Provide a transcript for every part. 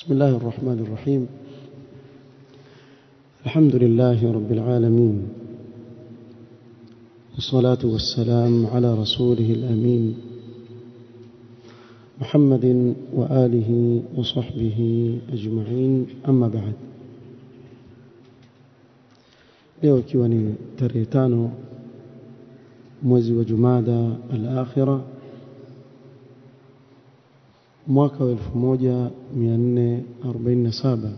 بسم الله الرحمن الرحيم. الحمد لله رب العالمين، والصلاة والسلام على رسوله الأمين محمد وآله وصحبه أجمعين، أما بعد. leo ikiwa ni tarehe 5 mwezi wa Jumada al-Akhira mwaka wa 1447,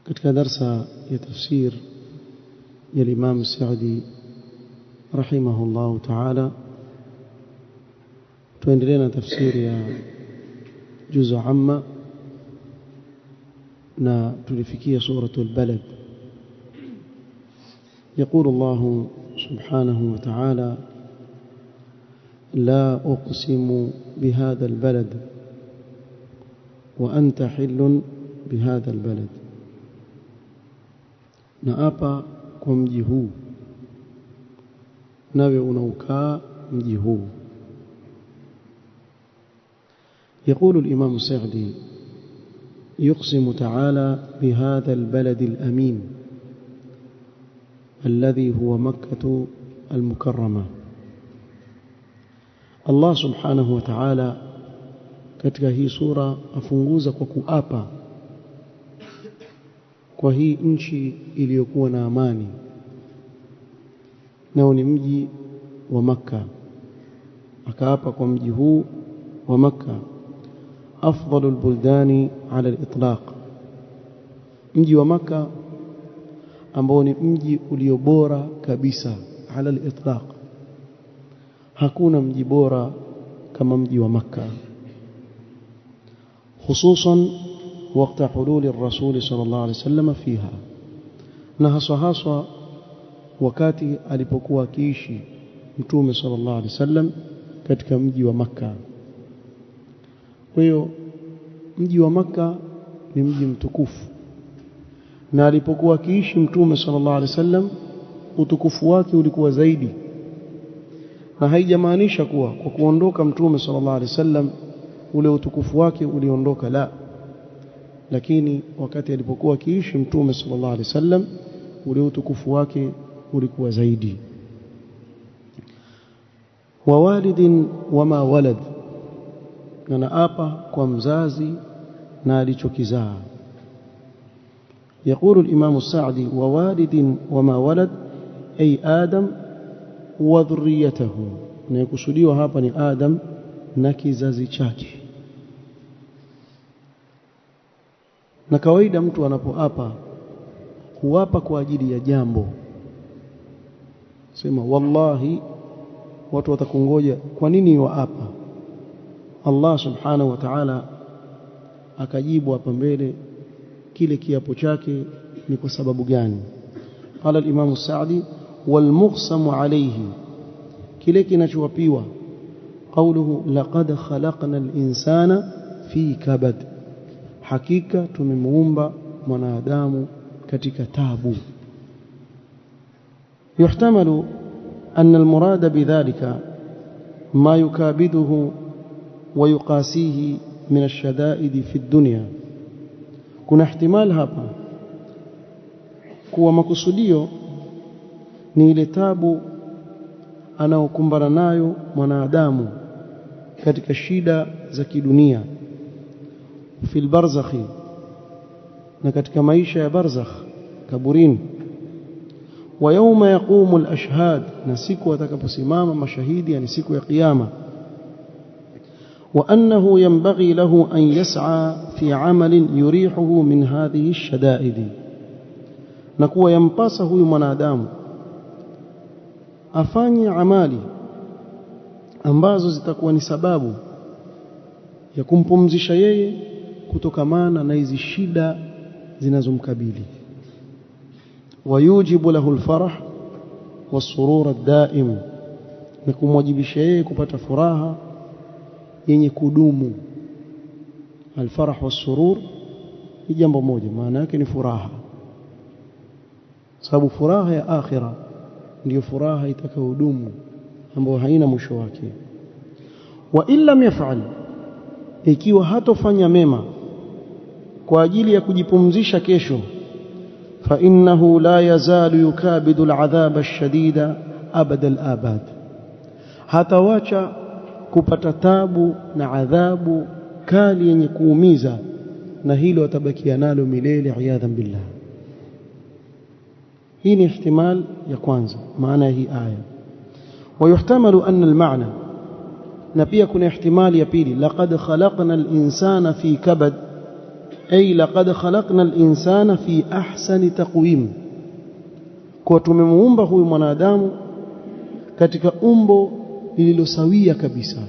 katika darsa ya tafsir ya Imam Saadi rahimahullah ta'ala, tuendelea na tafsiri ya juzu amma na tulifikia suratul Balad. يقول الله سبحانه وتعالى: لا أقسم بهذا البلد وأنت حل بهذا البلد. نأبا كمجي هو نبي أنوكا مجي هو. يقول الإمام السعدي: يقسم تعالى بهذا البلد الأمين الذي هو مكة المكرمة. Allah subhanahu wa ta'ala katika hii sura afunguza kwa kuapa kwa hii nchi iliyokuwa na amani, nao ni mji wa Makka. Akaapa kwa mji huu wa Makka, afdalul buldani ala al-itlaq, mji wa Makka ambao ni mji ulio bora kabisa ala al-itlaq. Hakuna mji bora kama mji wa Makka, hususan wakati hululi ar-rasul sallallahu alayhi wasallam fiha, na haswa wakati alipokuwa akiishi mtume sallallahu alayhi wasallam katika mji wa Makka. Kwa hiyo mji wa Makka ni mji mtukufu, na alipokuwa akiishi mtume sallallahu alayhi wasallam utukufu wake ulikuwa zaidi. Na haijamaanisha kuwa kwa kuondoka mtume sallallahu alaihi wasallam ule utukufu wake uliondoka, la, lakini wakati alipokuwa akiishi mtume sallallahu alaihi wasallam ule utukufu wake ulikuwa zaidi. Wa walidin wama walad, na naapa kwa mzazi na alichokizaa. يقول الإمام السعدي: ووالد وما ولد أي آدم وذريته. na kusudiwa hapa ni Adam na kizazi chake. Na kawaida mtu anapoapa huapa kwa ajili ya jambo. Sema wallahi, watu watakungoja, kwa nini waapa? Allah subhanahu wa ta'ala akajibu hapa mbele kile kiapo chake ni kwa sababu gani. Qala al-Imam Saadi: wal muqsamu alayhi, kile kinachowapiwa, qawluhu laqad khalaqna al-insana fi kabad, hakika tumemuumba mwanadamu katika taabu. yuhtamalu anna al-murada bidhalika ma yukabiduhu wa yuqasihi min ash-shada'id fi ad-dunya. Kuna ihtimal hapa kuwa makusudio ni ile taabu anaokumbana nayo mwanadamu katika shida za kidunia, fil barzakhi, na katika maisha ya barzakh, kaburini, wa yawma yaqumu al-ashhad, na siku atakaposimama mashahidi, yani siku ya kiyama. wa annahu yanbaghi lahu an yas'a fi 'amalin yurihuhu min hadhihi ash-shada'id, na kuwa yampasa huyu mwanadamu afanye amali ambazo zitakuwa ni sababu ya kumpumzisha yeye kutokamana na hizi shida zinazomkabili. wayujibu lahu alfarah wasurur ad-daim, na kumwajibisha yeye kupata furaha yenye kudumu. Alfarah wasurur ni jambo moja, maana yake ni furaha, sababu furaha ya akhira ndio furaha itakayodumu ambayo haina mwisho wake. wa illa yaf'al, ikiwa hatofanya mema kwa ajili ya kujipumzisha kesho, fa innahu la yazalu yukabidu al'adhaba ash-shadida abada al-abad, hatawacha kupata tabu na adhabu kali yenye kuumiza, na hilo atabakia nalo milele, iyadhan billah. hii ni ihtimal ya kwanza maana ya hii aya. ويحتمل أن المعنى, na pia kuna ihtimali ya pili, laqad khalaqna al-insana fi kabad, ay laqad khalaqna al-insana fi ahsani taqwim, kwa tumemuumba huyu mwanadamu katika umbo lililosawia kabisa,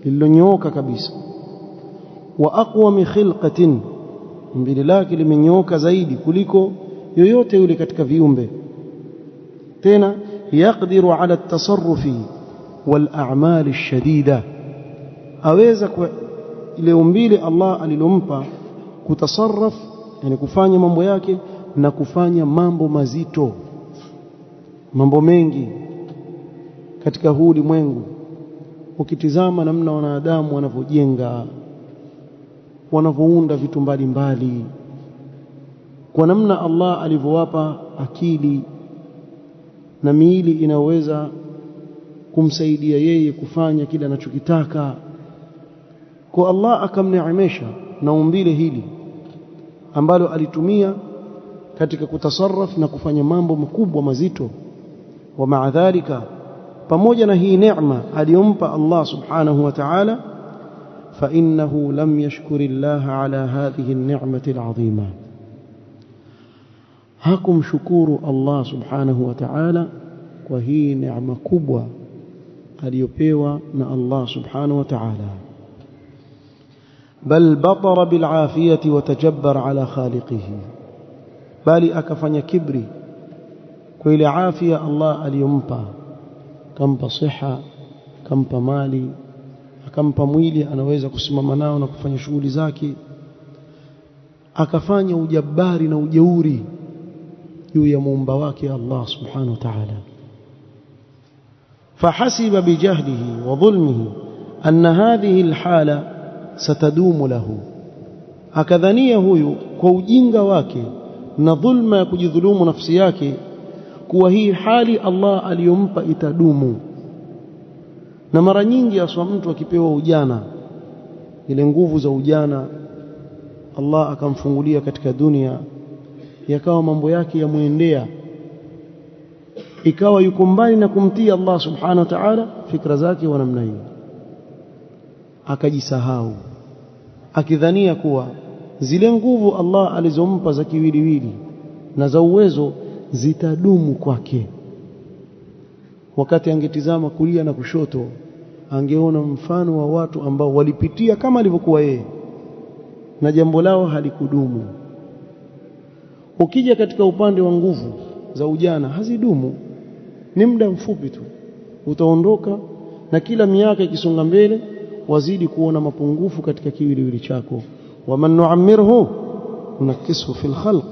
lililonyooka kabisa. Wa aqwami khilqatin, umbile lake limenyooka zaidi kuliko yoyote yule katika viumbe. Tena yaqdiru ala at-tasarrufi wal a'mal ash-shadida, aweza kwa ile umbile Allah alilompa kutasarraf, yani kufanya mambo yake na kufanya mambo mazito, mambo mengi katika huu ulimwengu. Ukitizama namna wanadamu wanavyojenga, wanavyounda vitu mbalimbali, kwa namna Allah alivyowapa akili na miili inaweza kumsaidia yeye kufanya kile anachokitaka, kwa Allah akamneemesha na umbile hili ambalo alitumia katika kutasarraf na kufanya mambo makubwa mazito. Wa maa dhalika, pamoja na hii neema aliyompa Allah subhanahu wa ta'ala, fa innahu lam yashkuri Allah ala hadhihi an-ni'mati al-'azima, hakumshukuru Allah subhanahu wa ta'ala kwa hii neema kubwa aliyopewa na Allah subhanahu wa ta'ala. Bal batara bil afiyati wa tajabbar ala khaliqihi, bali akafanya kibri kwa ile afia Allah aliyompa, kampa siha, kampa mali, akampa mwili anaweza kusimama nao na kufanya shughuli zake, akafanya ujabari na ujeuri juu ya muumba wake Allah subhanahu wa ta'ala. Fahasiba bijahlihi wa dhulmihi anna hadhihi alhala satadumu lahu, akadhania huyu kwa ujinga wake na dhulma ya kujidhulumu nafsi yake kuwa hii hali Allah aliyompa itadumu. Na mara nyingi aswa mtu akipewa ujana, ile nguvu za ujana Allah akamfungulia katika dunia, yakawa mambo yake yamuendea, ikawa yuko mbali na kumtii Allah subhanahu wa ta'ala, fikra zake wa namna hiyo, akajisahau akidhania kuwa zile nguvu Allah alizompa za kiwiliwili na za uwezo zitadumu kwake. Wakati angetizama kulia na kushoto, angeona mfano wa watu ambao walipitia kama alivyokuwa yeye na jambo lao halikudumu. Ukija katika upande wa nguvu za ujana, hazidumu, ni muda mfupi tu utaondoka, na kila miaka ikisonga mbele wazidi kuona mapungufu katika kiwiliwili chako. Wa man nu'ammirhu nunakisuhu fil khalq,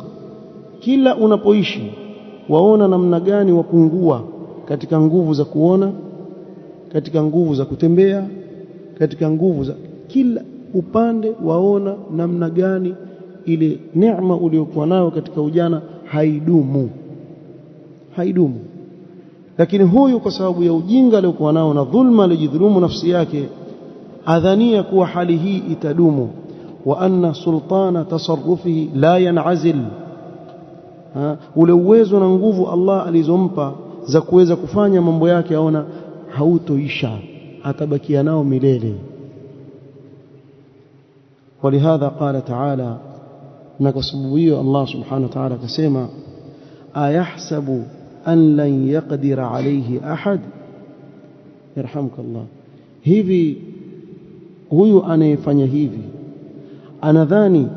kila unapoishi waona namna gani wapungua katika nguvu za kuona, katika nguvu za kutembea, katika nguvu za kila upande, waona namna gani ile neema uliyokuwa nayo katika ujana haidumu. Lakini huyu kwa sababu ya ujinga aliyokuwa nao na dhulma aliyojidhulumu nafsi yake, adhania kuwa hali hii itadumu. Wa anna sultana tasarrufihi la yanazil, ule uwezo na nguvu Allah alizompa za kuweza kufanya mambo yake aona hautoisha, atabakia nao milele. ولهذا قال تعالى, na kwa sababu hiyo Allah subhanahu wa ta'ala akasema, ayahsabu an lan yaqdira alayhi ahad, yarhamkallah, hivi huyu anayefanya hivi anadhani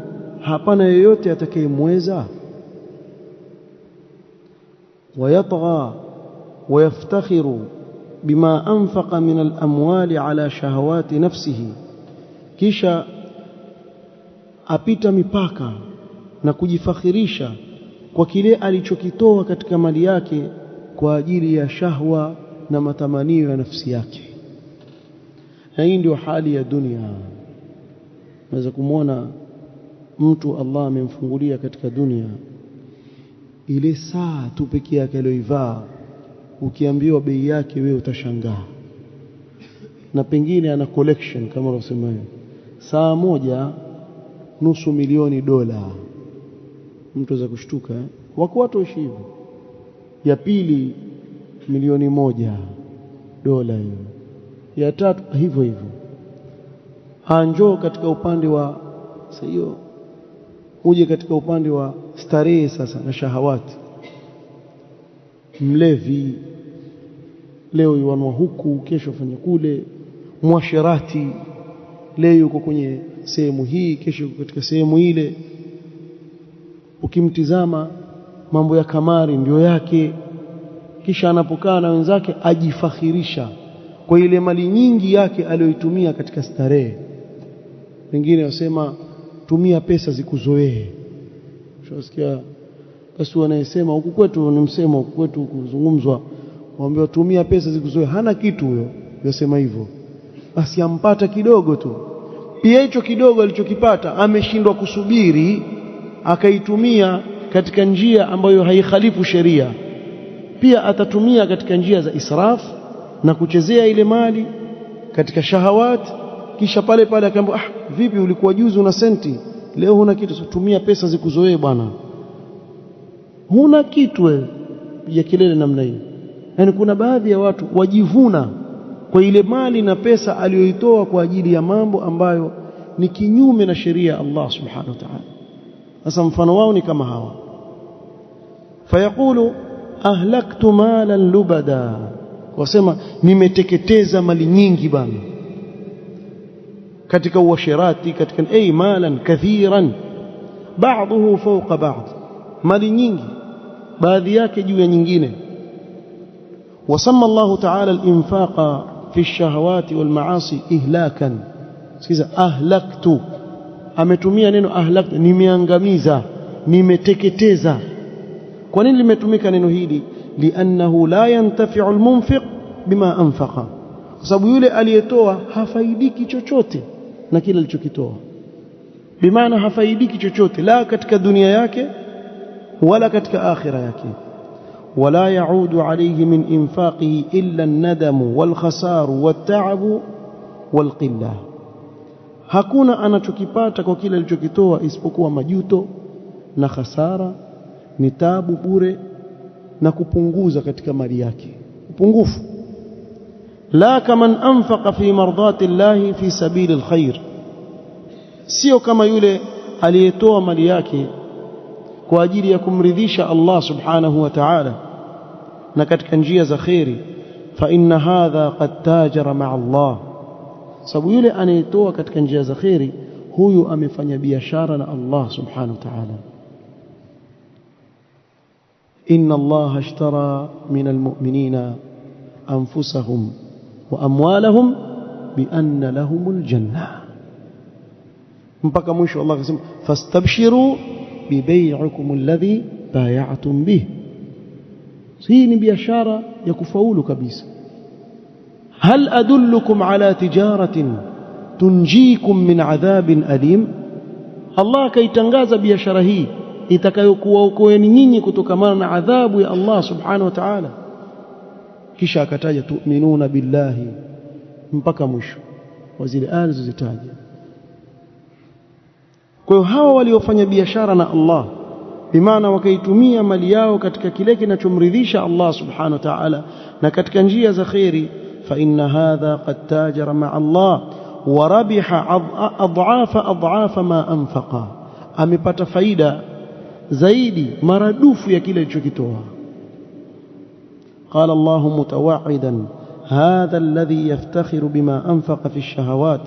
hapana yoyote atakayemweza? ويطغى ويفتخر بما أنفق من الأموال على شهوات نفسه, kisha apita mipaka na kujifakhirisha kwa kile alichokitoa katika mali yake kwa ajili ya shahwa na matamanio ya nafsi yake. Na hii ndio hali ya dunia. Unaweza kumwona mtu Allah amemfungulia katika dunia ile saa tu pekee yake aliyoivaa, ukiambiwa bei yake wewe utashangaa. Na pengine ana collection kama unasema hiyo, saa moja $500,000. Mtu za kushtuka wako watu waishi hivyo. Ya pili $1,000,000 hiyo, ya tatu hivyo hivyo. Anjo katika upande wa sasa, hiyo uje katika upande wa starehe sasa na shahawati. Mlevi leo yuanwa huku, kesho fanya kule. Mwasherati leo yuko kwenye sehemu hii, kesho yuko katika sehemu ile. Ukimtizama mambo ya kamari ndio yake, kisha anapokaa na wenzake ajifakhirisha kwa ile mali nyingi yake aliyoitumia katika starehe. Wengine wasema tumia pesa zikuzoee. Unasikia basi wanayesema huku kwetu, ni msemo huku kwetu kuzungumzwa, waambiwa tumia pesa zikuzoee. Hana kitu huyo yosema hivyo, basi ampata kidogo tu. Pia hicho kidogo alichokipata ameshindwa kusubiri, akaitumia katika njia ambayo haikhalifu sheria. Pia atatumia katika njia za israfu na kuchezea ile mali katika shahawati. Kisha pale pale akaambiwa, vipi ulikuwa juzi una senti, leo huna kitu? So, tumia pesa zikuzoee bwana. Huna kitu wewe, ya kelele namna hii. Yaani kuna baadhi ya watu wajivuna kwa ile mali na pesa aliyoitoa kwa ajili ya mambo ambayo ni kinyume na sheria ya Allah subhanahu wa ta'ala. Sasa mfano wao ni kama hawa. Fayaqulu ahlaktu malan lubada, wasema nimeteketeza mali nyingi bana, katika uasherati, katika malan kathiran ba'dahu fawqa ba'd, mali nyingi baadhi yake juu ya nyingine. Wasamma Allah ta'ala al-infaqa fi ash-shahawati wal ma'asi ihlakan. Sikiza, ahlaktu, ametumia neno ahlaktu, nimeangamiza, nimeteketeza. Kwa nini limetumika neno hili? Liannahu la yantafi'u al-munfiq bima anfaqa, kwa sababu yule aliyetoa hafaidiki chochote na kile alichokitoa. Bimaana hafaidiki chochote, la katika dunia yake wala katika akhira yake. Wala yaudu alayhi min infaqihi illa an-nadamu wal khasaru wat ta'abu wal qilla, hakuna anachokipata kwa kile alichokitoa isipokuwa majuto na khasara, ni taabu bure na kupunguza katika mali yake, upungufu. La kaman anfaqa fi mardati llahi fi sabili alkhair, sio kama yule aliyetoa mali yake kwa ajili ya kumridhisha Allah subhanahu wa ta'ala na katika njia za khairi. Fa inna hadha qad tajara ma'a Allah, sababu yule anayetoa katika njia za khairi, huyu amefanya biashara na Allah subhanahu wa ta'ala. Inna Allah ashtara min almu'minina anfusahum wa amwalahum bi anna lahumul janna, mpaka mwisho. Allah akasema fastabshiru bi bay'ikum alladhi bay'atum bih. Hii ni biashara ya kufaulu kabisa. Hal adullukum ala tijaratin tunjikum min adhabin alim, Allah kaitangaza biashara hii itakayokuwaokoeni nyinyi kutokamana na adhabu ya Allah subhanahu wa ta'ala. Kisha akataja tu'minuna billahi mpaka mwisho wa zile aya zilizozitaja. Kwa hiyo hawa waliofanya biashara na Allah, bimaana wakaitumia mali yao katika kile kinachomridhisha Allah subhanahu wa ta'ala na katika njia za khairi, fa inna hadha qad tajara ma'a Allah wa rabiha adhafa ma anfaqa, amepata faida zaidi maradufu ya kile alichokitoa. قال الله متوعدا هذا الذي يفتخر بما أنفق في الشهوات،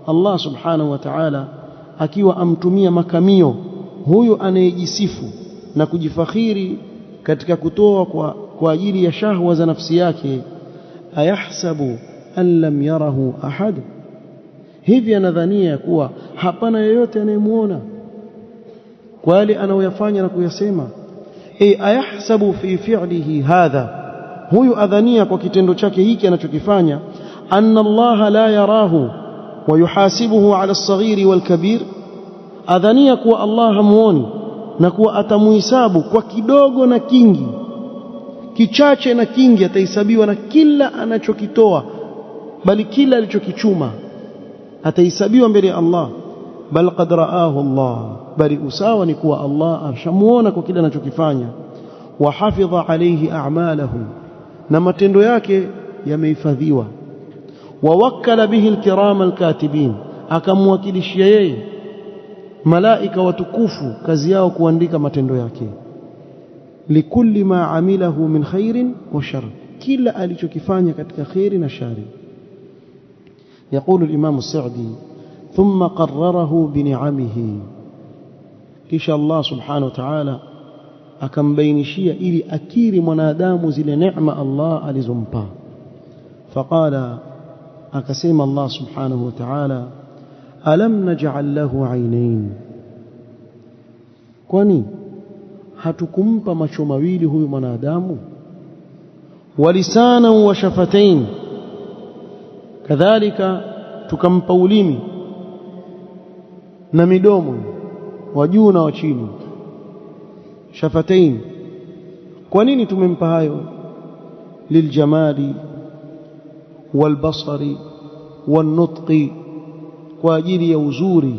الله سبحانه وتعالى akiwa amtumia makamio huyu anayejisifu na kujifakhiri katika kutoa kwa ajili ya shahwa za nafsi yake. Ayahsabu an lam yarahu ahad, hivi anadhania kuwa hapana yeyote anayemuona kwa yale anayoyafanya na kuyasema. Ayahsabu fi fi'lihi hadha, huyu adhania kwa kitendo chake hiki anachokifanya, anna Allah la yarahu, ويحاسبه على الصغير والكبير adhania kuwa Allah hamuoni na kuwa atamuhisabu kwa kidogo na kingi, kichache na kingi, atahesabiwa na kila anachokitoa, bali kila alichokichuma atahesabiwa mbele ya Allah. Bal qad raahu Allah, bali usawa ni kuwa Allah ashamuona kwa kile anachokifanya. Wa hafidha alayhi a'malahu, na matendo yake yamehifadhiwa. Wa wakkala bihi alkirama alkatibin, akamwakilishia yeye malaika watukufu kazi yao kuandika matendo yake. Likulli ma amilahu min khairin wa shar, kila alichokifanya katika khairi na shari. يقول الإمام السعدي ثم قرره بنعمه, kisha Allah subhanahu wa ta'ala akambainishia ili akiri mwanadamu zile neema Allah alizompa. Faqala, akasema Allah subhanahu wa ta'ala, alam naj'al lahu aynayn, kwani hatukumpa macho mawili huyu mwanadamu? Walisana wa shafatain, kadhalika tukampa ulimi na midomo wa juu na wa chini. Shafatain, kwa nini tumempa hayo? Liljamali walbasari wannutqi, kwa ajili ya uzuri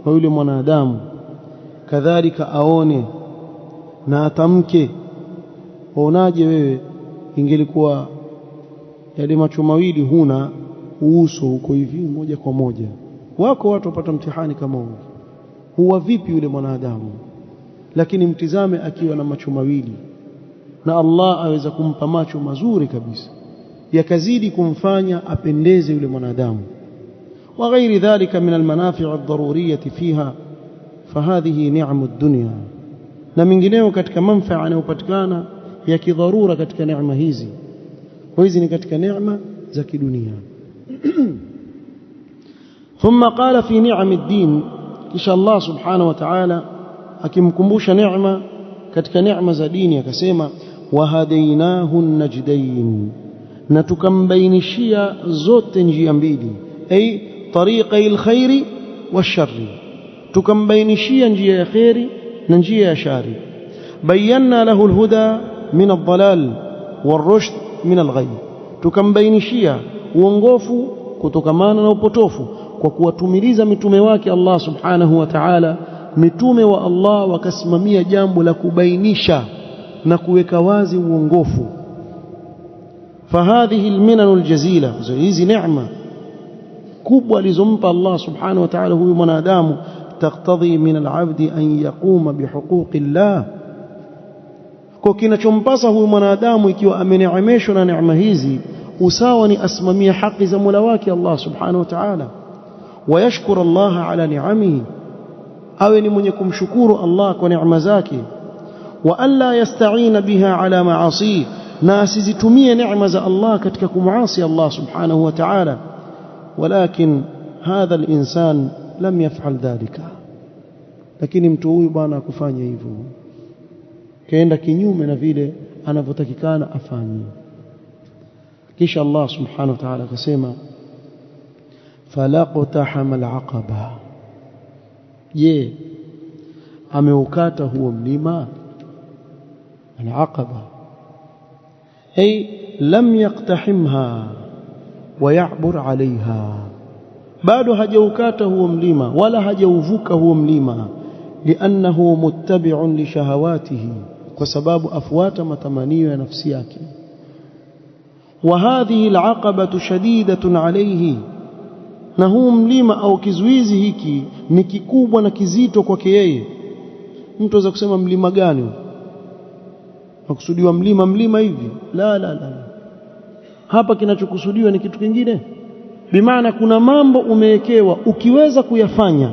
wa yule mwanadamu, kadhalika aone na atamke. Waonaje wewe ingelikuwa yale macho mawili huna, uso uko hivi moja kwa moja? Wako watu wapata mtihani kama huu, huwa vipi yule mwanadamu? Lakini mtizame akiwa na macho mawili, na Allah aweza kumpa macho mazuri kabisa, yakazidi kumfanya apendeze yule mwanadamu. وغير ذلك من المنافع الضرورية فيها فهذه نعم الدنيا, na mingineo katika manufaa yanayopatikana ya kidharura katika neema hizi, kwa hizi ni katika neema za kidunia. ثم قال في نعم الدين, kisha Allah subhanahu wa ta'ala akimkumbusha neema katika neema za dini akasema, wahadainahu najdain, na tukambainishia zote njia mbili, ay tariqai alkhairi washarri, tukambainishia njia ya khairi na njia ya shari. Bayyana lahu alhuda min aldalal warushd min alghayy, tukambainishia uongofu kutokamana na upotofu kwa kuwatumiliza mitume wake Allah subhanahu wa ta'ala. Mitume wa Allah wakasimamia jambo la kubainisha na kuweka wazi uongofu. Fahadhihi alminanu aljazila, hizi neema kubwa alizompa Allah subhanahu wa ta'ala huyu mwanadamu, taktadhi min alabdi an yaquma bihuquqi llah, kwa kinachompasa huyu mwanadamu ikiwa ameneemeshwa na neema hizi, usawa ni asimamia haki za Mola wake Allah subhanahu wa ta'ala. Wayashkuru Allah ala ni'amihi, awe ni mwenye kumshukuru Allah kwa neema zake. Wa alla yasta'ina biha ala ma'asi, na asizitumie neema za Allah katika kumuasi Allah subhanahu wa ta'ala. Walakin hadha al-insan lam yaf'al dhalika, lakini mtu huyu bwana akufanya hivyo, kaenda kinyume na vile anavyotakikana afanye. Kisha Allah subhanahu wa ta'ala akasema, falaqtahama al-aqaba, je, ameukata huo mlima? Al-aqaba ay lam yaqtahimha wa ya'bur 'alayha, bado hajaukata huo mlima wala hajauvuka huo mlima. Liannahu muttabi'un li shahawatihi, kwa sababu afuata matamanio ya nafsi yake. Wa hadhihi al-'aqabatu shadidatun 'alayhi, na huu mlima au kizuizi hiki ni kikubwa na kizito kwake yeye. Mtu aweza kusema mlima gani? Hakusudiwa mlima hivi, la. Hapa kinachokusudiwa ni kitu kingine. Bimaana kuna mambo umewekewa, ukiweza kuyafanya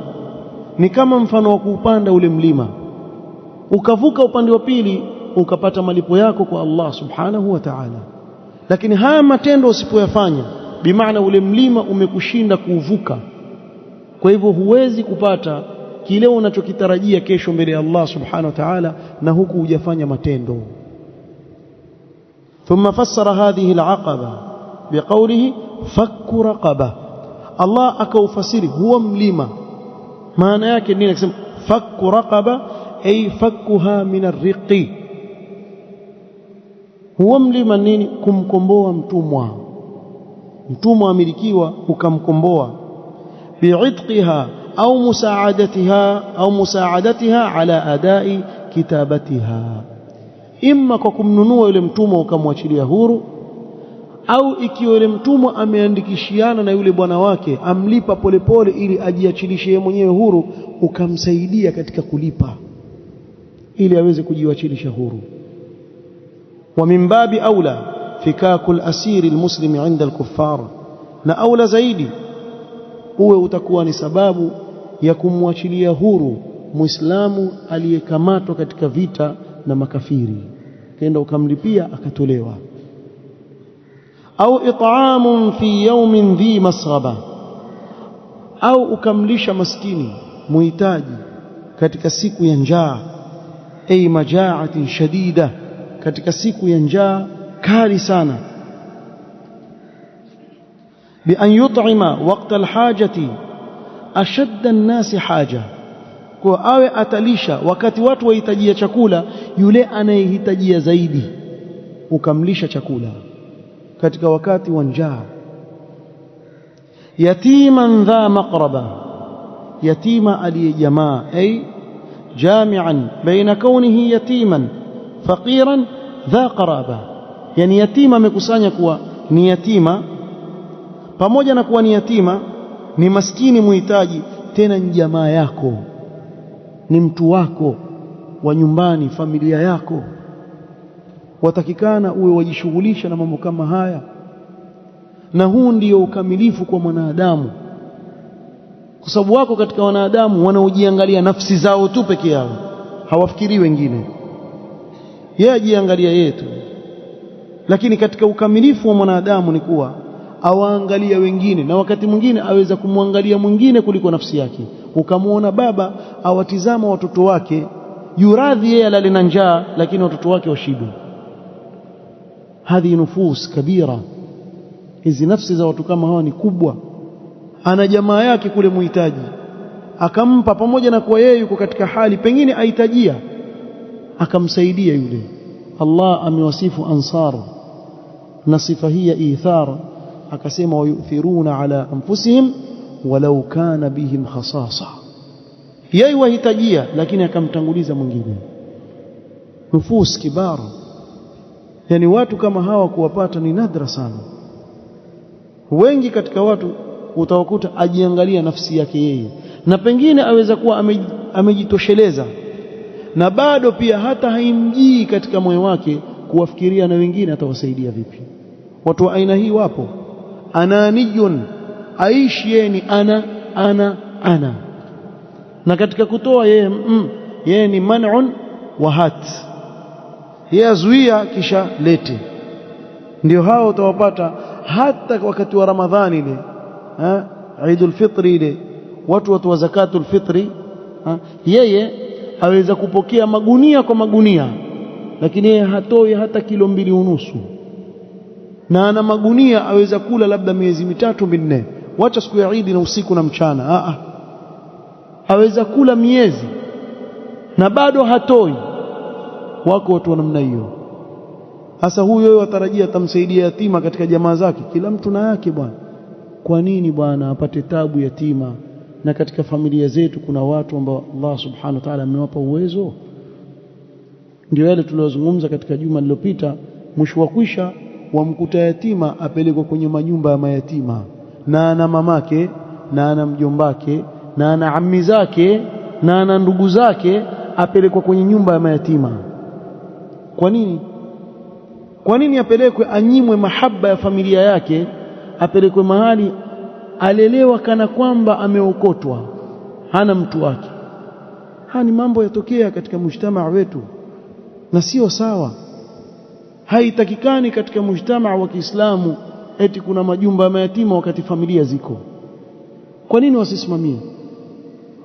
ni kama mfano wa kuupanda ule mlima, ukavuka upande wa pili ukapata malipo yako kwa Allah subhanahu wa ta'ala. Lakini haya matendo usipoyafanya, bimaana ule mlima umekushinda kuuvuka, kwa hivyo huwezi kupata kile unachokitarajia kesho mbele ya Allah subhanahu wa ta'ala, na huku hujafanya matendo. ثم فسر هذه العقبة بقوله فك رقبة، Allah akaufasiri huwa mlima. Maana yake nini? Akisema fakku raqaba ay fakkuha min ar-riqi. Huwa mlima nini? Kumkomboa mtumwa. Mtumwa amilikiwa ukamkomboa, bi'itqiha au musaadatiha ala adai kitabatiha, imma kwa kumnunua yule mtumwa ukamwachilia huru, au ikiwa yule mtumwa ameandikishiana na yule bwana wake amlipa polepole ili ajiachilishe yeye mwenyewe huru, ukamsaidia katika kulipa ili aweze kujiachilisha huru. Wa min babi aula fikakul asiri almuslimi 'inda alkuffar, na aula zaidi uwe utakuwa ni sababu ya kumwachilia huru muislamu aliyekamatwa katika vita na makafiri, kenda ukamlipia akatolewa. Au it'amun fi yawmin dhi masghaba, au ukamlisha maskini muhitaji katika siku ya njaa, ay maja'atin shadida, katika siku ya njaa kali sana. Bi an yut'ima waqta alhajati ashadda an-nasi haja, kwa awe atalisha wakati watu wahitajia chakula yule anayehitajia zaidi, ukamlisha chakula katika wakati wa njaa. Yatiman dha maqraba, yatima aliyejamaa, ay jami'an baina kaunihi yatiman faqiran dha qaraba, yani yatima amekusanya kuwa ni yatima, pamoja na kuwa ni yatima ni maskini muhitaji, tena ni jamaa yako, ni mtu wako wa nyumbani, familia yako. Watakikana uwe wajishughulisha na mambo kama haya, na huu ndio ukamilifu kwa mwanadamu, kwa sababu wako katika wanadamu wanaojiangalia nafsi zao tu peke yao, hawafikiri wengine, yeye ajiangalia yeye tu. Lakini katika ukamilifu wa mwanadamu ni kuwa awaangalia wengine, na wakati mwingine aweza kumwangalia mwingine kuliko nafsi yake. Ukamwona baba awatizama watoto wake, yuradhi yeye alale na njaa, lakini watoto wake washibe. Hadhi nufus kabira, hizi nafsi za watu kama hawa ni kubwa. Ana jamaa yake kule muhitaji, akampa, pamoja na kuwa yeye yuko katika hali pengine ahitajia, akamsaidia yule. Allah amewasifu ansar na sifa hii ya ithar, akasema wayuthiruna ala anfusihim walau kana bihim khasasa, yeye wahitajia lakini akamtanguliza mwingine. Nufus kibar, yani watu kama hawa kuwapata ni nadra sana. Wengi katika watu utawakuta ajiangalia nafsi yake yeye, na pengine aweza kuwa amejitosheleza, na bado pia hata haimjii katika moyo wake kuwafikiria na wengine atawasaidia vipi. Watu wa aina hii wapo. Ananiyun, aishi yeye ni ana, na katika kutoa yeye ni man'un wa hat, yeye azuia kisha lete. Ndio hao utawapata hata wakati wa Ramadhani ile, Eidul Fitri ile, watu wa zakatul fitri, yeye aweza kupokea magunia kwa magunia, lakini yeye hatoi hata kilo 2.5, na ana magunia aweza kula labda miezi 3-4, wacha siku ya Eid na usiku na mchana. Aweza kula miezi na bado hatoi. Wako watu wa namna hiyo. Sasa huyo atarajia atamsaidia yatima katika jamaa zake? Kila mtu na yake bwana. Kwa nini bwana apate tabu yatima? Na katika familia zetu kuna watu ambao Allah subhanahu wa ta'ala amewapa uwezo. Ndio yale tuliyozungumza katika juma lililopita, mwisho wa kwisha wamkuta yatima apelekwa kwenye manyumba ya mayatima, na ana mamake na ana mjombake na ana ammi zake na ana ndugu zake, apelekwa kwenye nyumba ya mayatima. Kwa nini? Kwa nini apelekwe, anyimwe mahaba ya familia yake, apelekwe mahali alelewa kana kwamba ameokotwa, hana mtu wake? Haya ni mambo yatokea katika mujtamaa wetu na sio sawa. Haitakikani katika mujtamaa wa Kiislamu eti kuna majumba ya mayatima wakati familia ziko. Kwa nini wasisimamie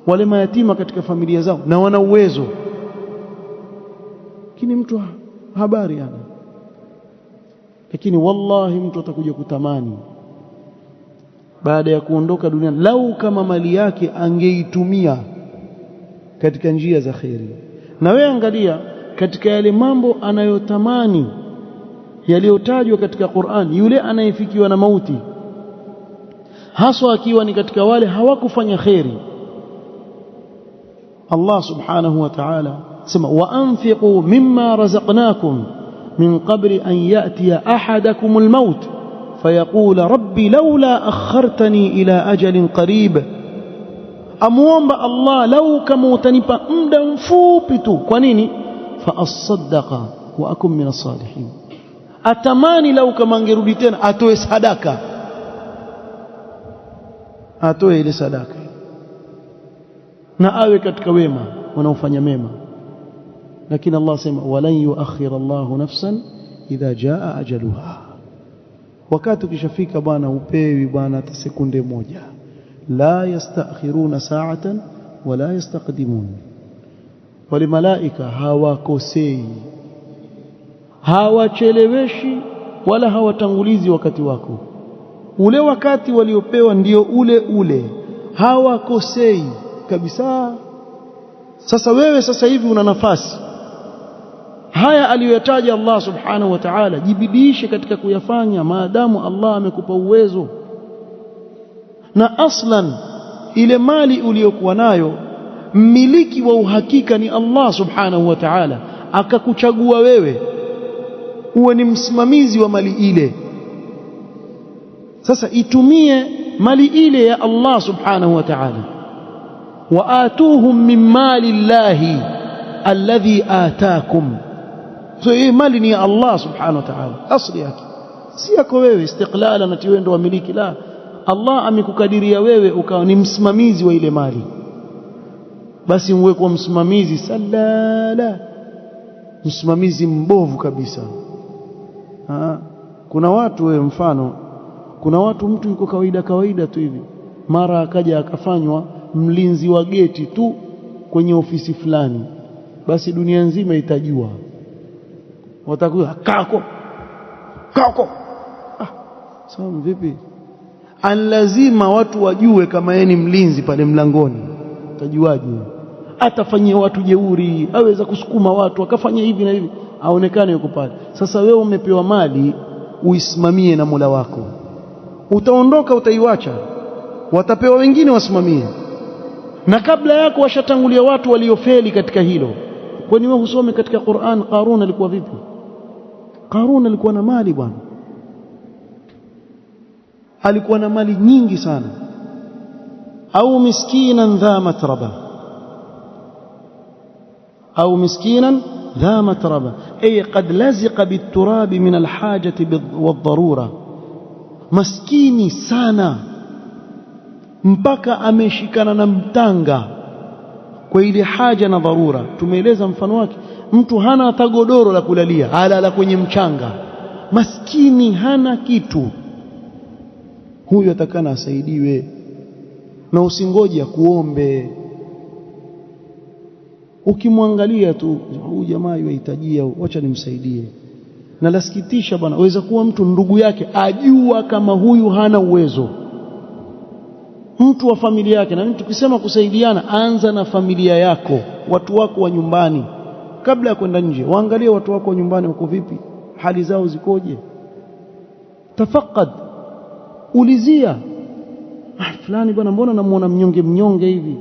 wale mayatima katika familia zao na wana uwezo? Lakini mtu habari yana, lakini wallahi mtu atakuja kutamani baada ya kuondoka duniani, lau kama mali yake angeitumia katika njia za khairi. Na wewe angalia katika yale mambo anayotamani yaliyotajwa katika Qur'an, yule anayefikiwa na mauti, haswa akiwa ni katika wale hawakufanya khairi, Allah subhanahu wa ta'ala sema wa anfiqu mimma razaqnakum min qabli an ya'tiya ahadakumul maut fayaqula rabbi laula akhartani ila ajalin qarib. Amuomba Allah, lau kama utanipa muda mfupi tu. Kwa nini? Fa asaddaqa wa akum min as-salihin. Atamani lau kama angerudi tena atoe sadaka, atoe ile sadaka na awe katika wema wanaofanya mema. Lakini Allah sema walan yuakhir Allahu nafsan idha jaa ajaluha. Wakati ukishafika bwana upewi bwana hata sekunde moja. La yastakhiruna sa'atan wala yastaqdimun. Wale malaika hawakosei, hawacheleweshi wala hawatangulizi wakati wako. Ule wakati waliopewa ndio ule ule, hawakosei kabisa. Sasa wewe sasa hivi una nafasi haya aliyoyataja Allah subhanahu wa ta'ala, jibidishe katika kuyafanya maadamu Allah amekupa uwezo. Na aslan ile mali uliyokuwa nayo, mmiliki wa uhakika ni Allah subhanahu wa ta'ala, akakuchagua wewe uwe ni msimamizi wa mali ile. Sasa itumie mali ile ya Allah subhanahu wa ta'ala. Wa atuhum min mali llahi alladhi ataakum. So hii mali ni ya Allah subhanahu wa ta'ala, asli yake si yako wewe istiqlala na wewe ndio wamiliki. La, Allah amekukadiria wewe ukawa ni msimamizi wa ile mali, basi uwe kwa msimamizi salala, msimamizi mbovu kabisa. Kuna watu wewe, mfano kuna watu, mtu yuko kawaida tu hivi, mara akaja akafanywa mlinzi wa geti tu kwenye ofisi fulani, basi dunia nzima itajua. Watakuwa kako sawa vipi? Lazima watu wajue kama yeye ni mlinzi pale mlangoni. Utajuaje? Atafanyia watu jeuri, aweza kusukuma watu akafanya hivi na hivi, aonekane yuko pale. Sasa wewe umepewa mali uisimamie na Mola wako, utaondoka utaiwacha, watapewa wengine wasimamie, na kabla yako washatangulia watu waliofeli katika hilo. Kwani wewe husome katika Qur'an Qarun alikuwa vipi? Qarun alikuwa na mali bwana, alikuwa na mali nyingi sana. Au miskinan dha matraba, au miskinan dha matraba ay qad laziqa biturabi min alhajati wadharura. Maskini sana mpaka ameshikana na mtanga kwa ile haja na dharura. Tumeeleza mfano wake, mtu hana hata godoro la kulalia, alala kwenye mchanga, maskini hana kitu. Huyu atakana asaidiwe, na usingoje kuombe. Ukimwangalia tu huyu jamaa yuhitajia, wacha nimsaidie. Na lasikitisha bwana, waweza kuwa mtu ndugu yake ajua kama huyu hana uwezo, mtu wa familia yake. Na mtu tukisema kusaidiana, anza na familia yako, watu wako wa nyumbani. Kabla ya kwenda nje, waangalie watu wako wa nyumbani wako vipi, hali zao zikoje. Tafakad, ulizia, fulani bwana mbona namuona mnyonge hivi.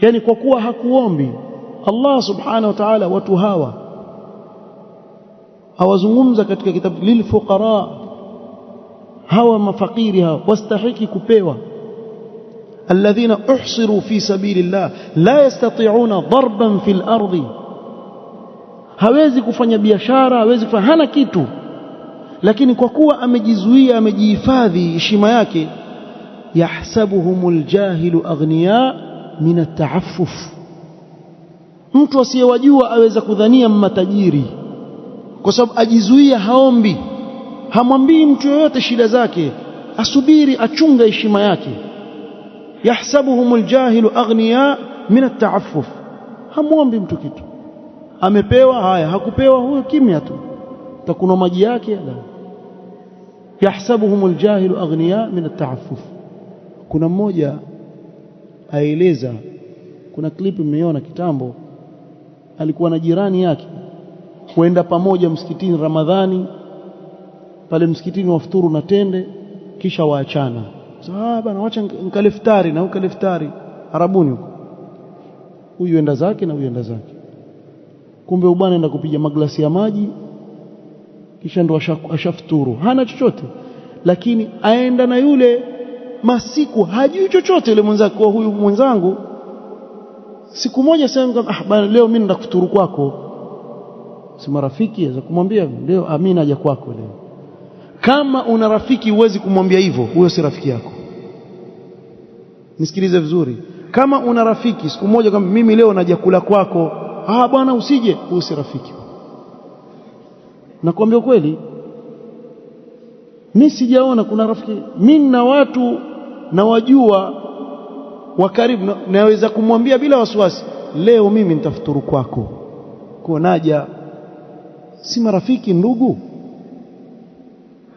Yani kwa kuwa hakuombi Allah subhanahu wa ta'ala, watu hawa hawazungumza katika kitabu lilfuqara, hawa mafakiri hawa wastahiki kupewa. alladhina uhsiru fi sabilillah la yastati'una darban fil ardi, hawezi kufanya biashara, hawezi kufanya, hana kitu, lakini kwa kuwa amejizuia, amejihifadhi heshima yake. yahsabuhumul jahilu aghniya min at-ta'affuf, mtu asiyewajua aweza kudhania matajiri kwa sababu ajizuia, haombi, hamwambii mtu yoyote shida zake, asubiri, achunga heshima yake. yahsabuhumul jahilu aghniya min at-ta'affuf, hamwombi mtu kitu. Amepewa haya, hakupewa huyo kimya tu, takuna maji yake. yahsabuhumul jahilu aghniya min at-ta'affuf. Kuna mmoja aeleza, kuna clip nimeona kitambo, alikuwa na jirani yake huenda pamoja msikitini Ramadhani, pale msikitini wafuturu na tende kisha waachana. Sasa bana wacha nikale iftari na ukale iftari Arabuni huko, huyu enda zake na huyu enda zake. Kumbe bwana enda kupiga maglasi ya maji kisha ndo ashafuturu, hana chochote, lakini aenda na yule masiku hajui chochote yule mwenzake. Kwa huyu mwenzangu siku moja sema bana leo mimi ndakufuturu kwako, si marafiki za kumwambia leo mimi naja kwako leo. Kama una rafiki huwezi kumwambia hivyo, huyo si rafiki yako. Nisikilize vizuri, kama una rafiki siku moja kama mimi leo naja kula kwako, bwana usije, huyo si rafiki. Nakwambia kweli, mimi sijaona kuna rafiki. Mimi na watu na wajua wa karibu naweza kumwambia bila wasiwasi, leo mimi nitafuturu kwako, kwa naja. Si marafiki ndugu.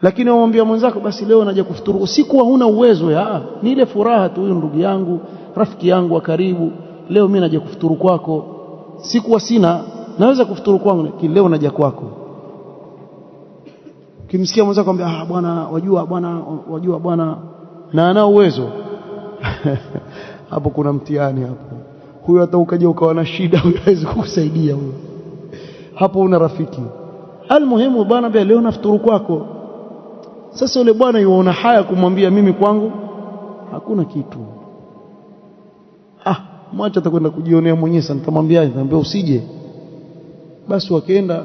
Lakini wamwambia mwenzako basi leo naja kufuturu, sikuwa huna uwezo ni ile furaha tu, huyu ndugu yangu rafiki yangu wa karibu, leo mimi naja kufuturu kwako. Sikuwa sina, naweza kufuturu kwangu, leo naja kwako. Kimsikia mwenzako akwambia bwana wajua bwana na ana uwezo hapo kuna mtihani hapo. Huyo hata ukaja ukawa na shida hawezi kukusaidia huyo. Hapo una rafiki. Almuhimu bwana leo nafuturu kwako. Sasa yule bwana yuona haya kumwambia mimi kwangu hakuna kitu. Mwacha atakwenda kujionea mwenyewe. Sasa nitamwambia usije. Basi wakaenda,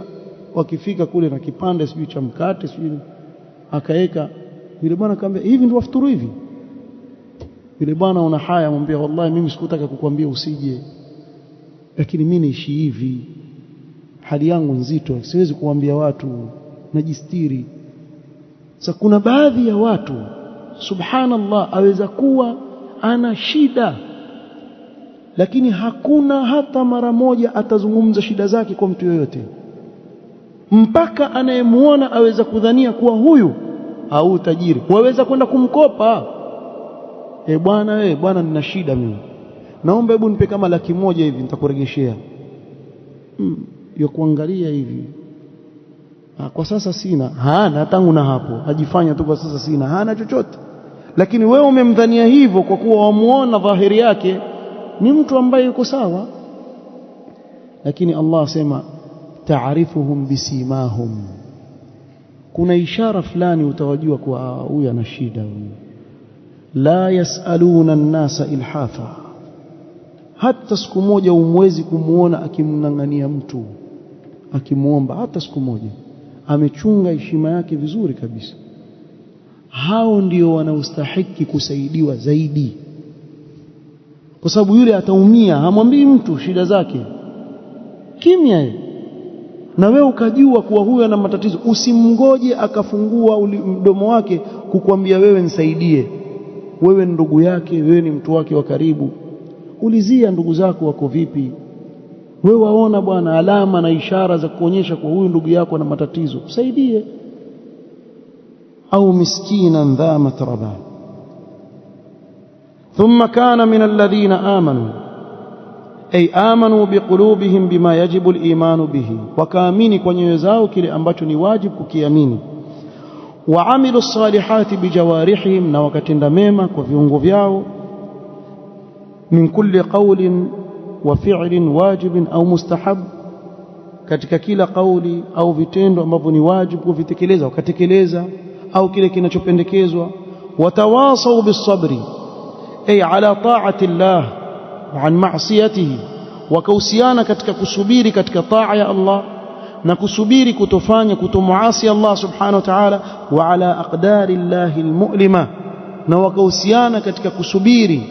wakifika kule na kipande sijui cha mkate sijui akaeka, yule bwana akamwambia hivi ndio wafuturu hivi? Yule bwana una haya amwambia wallahi mimi sikutaka kukwambia usije, lakini mimi naishi hivi, hali yangu nzito, siwezi kuambia watu, najistiri. Sasa kuna baadhi ya watu subhanallah aweza kuwa ana shida, lakini hakuna hata mara moja atazungumza shida zake kwa mtu yoyote, mpaka anayemuona aweza kudhania kuwa huyu au tajiri, waweza kwenda kumkopa. Bwana nina shida mimi, naomba hebu nipe kama 100,000 hivi nitakuregeshea. Kuangalia hivi, kwa sasa sina. Hana tangu na hapo ajifanya tu kwa sasa sina, hana chochote. Lakini wewe umemdhania hivyo kwa kuwa wamuona dhahiri yake ni mtu ambaye yuko sawa. Lakini Allah asema taarifuhum bisimahum, kuna ishara fulani utawajua kwa huyu ana shida. La yasaluna an-nasa ilhafa, hata siku moja umwezi kumuona akimng'ang'ania mtu akimuomba, hata siku moja. Amechunga heshima yake vizuri kabisa. Hao ndio wanaostahiki kusaidiwa zaidi, kwa sababu yule ataumia, hamwambii mtu shida zake, kimya. Na wewe ukajua kuwa huyu ana matatizo, usimngoje akafungua mdomo wake kukwambia wewe nisaidie. Wewe ndugu yake, wewe ni mtu wake wa karibu, ulizia ndugu zako wako vipi. Wewe waona bwana alama na ishara za kuonyesha kwa huyu ndugu yako ana matatizo, usaidie. Au miskinan dha matraba. Thumma kana min alladhina amanu, ay amanu biqulubihim bima yajibu al-imanu bihi, wakaamini kwa nyoyo zao kile ambacho ni wajibu kukiamini. Wa amilu salihati bijawarihim, na wakatenda mema kwa viungo vyao. Min kulli qawlin wa fi'lin wajibin au mustahab, katika kila kauli au vitendo ambavyo ni wajibu kuvitekeleza wakatekeleza, au kile kinachopendekezwa. Watawasau bisabri, ay ala ta'ati Allah wa an ma'siyatihi, wakahusiana katika kusubiri katika taa ya Allah na kusubiri kutomuasi Allah subhanahu wa ta'ala. Wa ala aqdari Allahi almu'lima, na wakahusiana katika kusubiri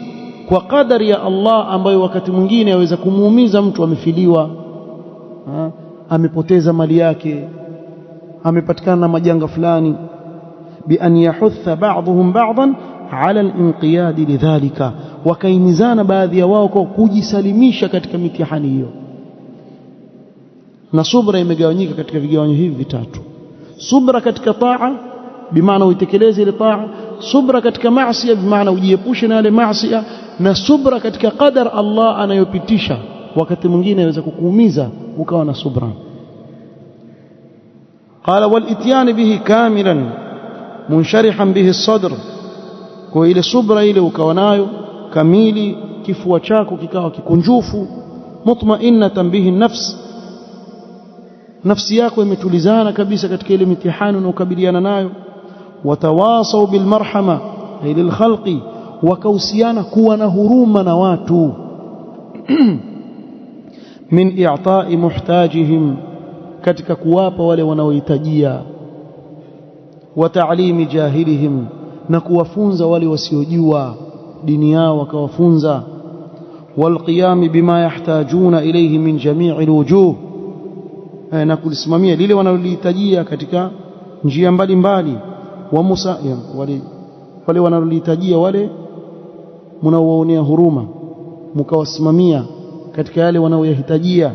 kwa qadari ya Allah ambayo wakati mwingine yaweza kumuumiza mtu. Amefiliwa, amepoteza mali yake, amepatikana na majanga fulani. Bi an yahutha ba'dhum ba'dhan ala al-inqiyad lidhalika, wakaimizana baadhi ya wao kwa kujisalimisha katika mitihani hiyo. Na subra imegawanyika katika vigawanyo hivi vitatu: subra katika taa, bimaana uitekeleze ile taa, subra katika maasi bimaana ujiepushe na yale maasi, na subra katika qadar Allah anayopitisha. Wakati mwingine inaweza kukuumiza ukawa na subra. Qala wal ityan bihi kamilan munsharihan bihi as-sadr, kwa ile subra ile ukawa nayo kamili, kifua chako kikawa kikunjufu, mutma'innatan bihi nafs, nafsi yako imetulizana kabisa katika ile mitihani unayokabiliana nayo. Watawasau bil marhama ay lil khalqi, wakausiana kuwa na huruma na watu min i'ta'i muhtajihim, katika kuwapa wale wanaohitajia, wa ta'limi jahilihim, na kuwafunza wale wasiojua dini yao wakawafunza, wal qiyam bima yahtajuna ilayhi min jami'il wujuh, na kulisimamia lile wanalohitajia katika njia mbalimbali, wa musa'im, wale wanalohitajia wale mnaowaonea huruma mkawasimamia katika yale wanaoyahitajia,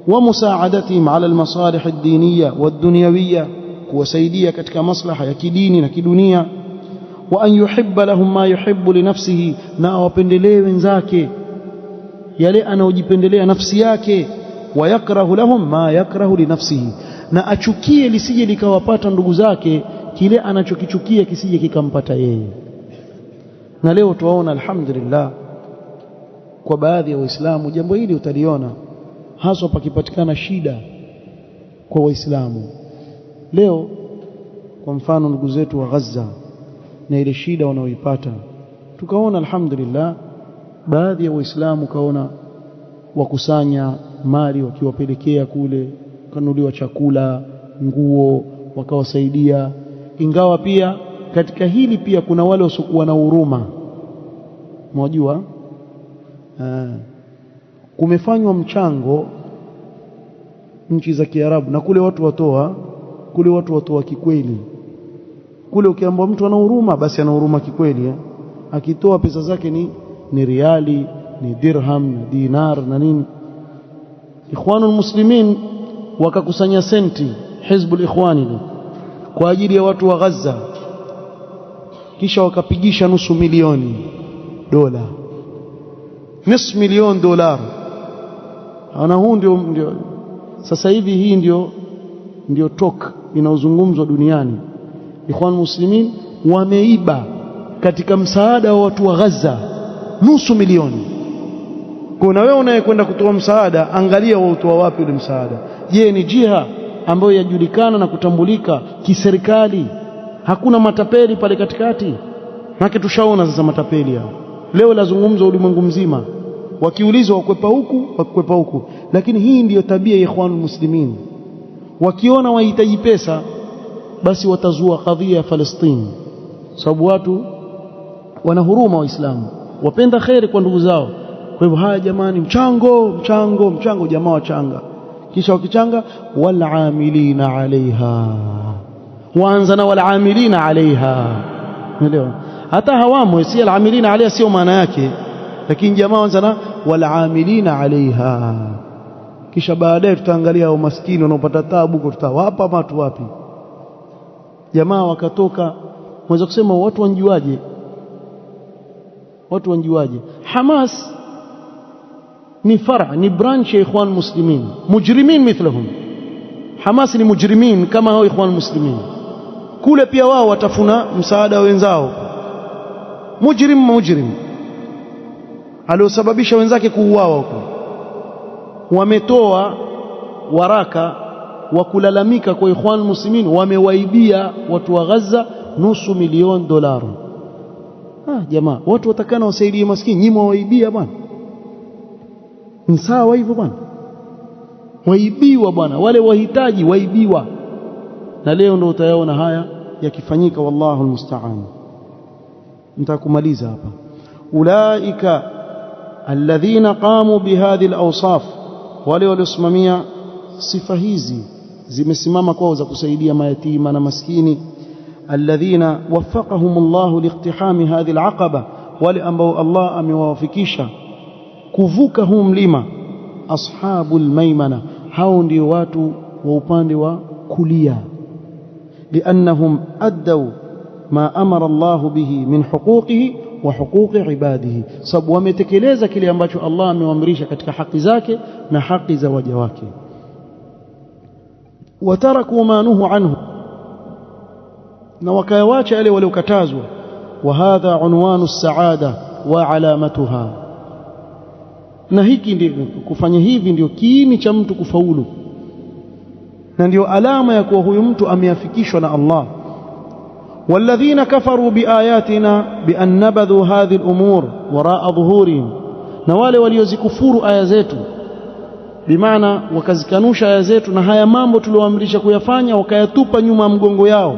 wa musaadatihim ala almasalih ad-diniyya wad-dunyawiyya, kuwasaidia katika maslaha ya kidini na kidunia, wa an yuhibba lahum ma yuhibbu li nafsihi, na awapendelee wenzake yale anaojipendelea nafsi yake, wa yakrahu lahum ma yakrahu li nafsihi, na achukie lisije likawapata ndugu zake kile anachokichukia kisije kikampata yeye. Na leo tuwaona alhamdulillah kwa baadhi ya Waislamu jambo hili utaliona, haswa pakipatikana shida kwa Waislamu. Leo kwa mfano ndugu zetu wa Gaza na ile shida wanaoipata, tukaona alhamdulillah baadhi ya Waislamu kaona wakusanya mali wakiwapelekea kule, kanunuliwa chakula, nguo, wakawasaidia. Ingawa pia katika hili pia kuna wale wasiokuwa na huruma. Mwajua kumefanywa mchango nchi za Kiarabu, na kule watu watoa kikweli. Kule ukiambiwa mtu ana huruma, basi ana huruma kikweli. Akitoa pesa zake ni riali, ni dirham, ni dinar na nini. Ikhwanul Muslimin wakakusanya senti, Hizbul Ikhwani, kwa ajili ya watu wa Gaza, kisha wakapigisha $500,000, $500,000. Na huu ndio sasa hivi, hii ndio talk inaozungumzwa duniani. Ikhwan Muslimin wameiba katika msaada wa watu wa Gaza $500,000. Kwa na wewe unayekwenda kutoa msaada, angalia wautoa wapi ule msaada. Je, ni jiha ambayo yajulikana na kutambulika kiserikali? Hakuna matapeli pale katikati? Maana tushaona sasa matapeli hao leo lazungumzwa ulimwengu mzima, wakiulizwa wakwepa huku. Lakini hii ndiyo tabia ya Ikhwanul Muslimin. Wakiona wahitaji pesa, basi watazua kadhia ya Palestina, sababu watu wana huruma, Waislamu wapenda kheri kwa ndugu zao. Kwa hivyo haya jamani, mchango, jamaa wachanga, kisha wakichanga, wal amilina alaiha, waanza na wal amilina alaiha. Unaelewa? Hata hawamo, si al amilina alaiha sio maana yake, lakini jamaa waanza na wal amilina alaiha, kisha baadaye tutaangalia hao maskini wanaopata taabu kwa tutawapa watu wapi. Jamaa wakatoka, mweza kusema watu wanjuaje? Hamas ni fara, ni branch ya Ikhwan Muslimin, mujrimin mithlahum. Hamas ni mujrimin kama hao Ikhwan Muslimin. Kule pia wao watafuna msaada wenzao. Mujrim aliosababisha wenzake kuuawa huko, wametoa waraka wa kulalamika kwa Ikhwan Muslimin, wamewaibia watu wa Gaza $500,000. Jamaa, watu watakana wasaidie maskini, nyinyi mwaibia bwana. Ni sawa hivyo bwana? Waibiwa bwana, wale wahitaji waibiwa. Na leo ndio utayaona haya yakifanyika, wallahu almusta'an. Nitakumaliza hapa. Ulaika alladhina qamu bihadhihi alawsaf, wale waliosimamia sifa hizi zimesimama kwao za kusaidia mayatima na maskini. Alladhina waffaqahumullahu liiqtihami hadhihi alaqaba, wale ambao Allah amewawafikisha kuvuka huu mlima. Ashabul maimana, hao ndio watu wa upande wa kulia. لأنهم أدوا ما أمر الله به من حقوقه وحقوق عباده sababu wametekeleza kile ambacho Allah amewaamrisha katika haki zake na haki za waja wake wataraku ma nuhu anhu na wakayawacha yale waliokatazwa wa hadha unwanu as-saada wa alamatuha na hiki ndio kufanya hivi ndio kiini cha mtu kufaulu na ndio alama ya kuwa huyu mtu ameafikishwa na Allah والذين كفروا بآياتنا بأن نبذوا هذه الأمور وراء ظهورهم na wale waliozikufuru aya zetu bimaana wakazikanusha aya zetu na haya mambo tulioamrisha kuyafanya wakayatupa nyuma mgongo yao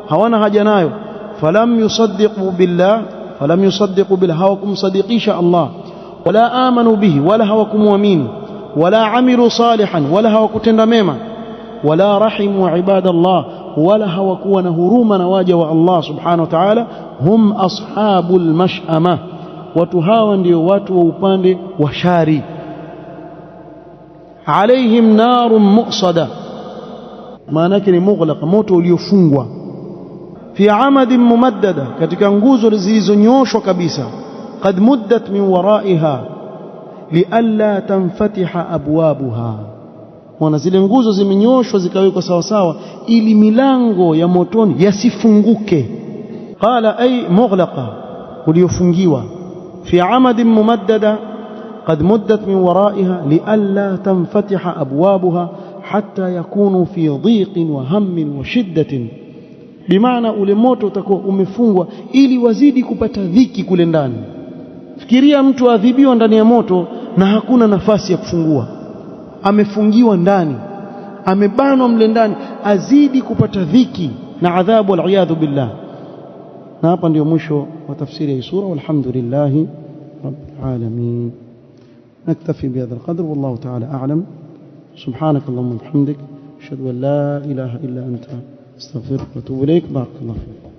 hawana haja nayo falam yusaddiqu billah hawakumsadikisha Allah wala amanu bihi wala hawakumwamini wala amilu salihan wala hawakutenda mema wala rahimu ibadallah wala hawakuwa na huruma na waja wa Allah subhanahu wa ta'ala hum ashabul mash'ama watu hawa ndio watu wa upande wa shari alaihim narun muqsada maana yake ni mughlaqa moto uliofungwa fi amadin mumaddada katika nguzo zilizonyoshwa kabisa qad muddat min waraiha lialla tanfatiha abwabuha wana zile nguzo zimenyoshwa zikawekwa sawa sawa ili milango ya motoni yasifunguke qala ay mughlaqa uliofungiwa fi amadin mumaddada qad muddat min waraiha lialla tanfatiha abwabuha hatta yakunu fi dhiqin wa hammin wa shiddatin bimaana ule moto utakuwa umefungwa ili wazidi kupata dhiki kule ndani fikiria mtu adhibiwa ndani ya moto na hakuna nafasi ya kufungua amefungiwa ndani amebanwa mle ndani azidi kupata dhiki na adhabu wal billah na hapa ndio mwisho wa tafsiri ya sura walhamdulillah rabbil alamin naktafi bihadha alqadr wallahu ta'ala a'lam subhanak allahumma wa bihamdik ashhadu an la ilaha illa anta astaghfiruka wa atubu ilaik barakallahu fiik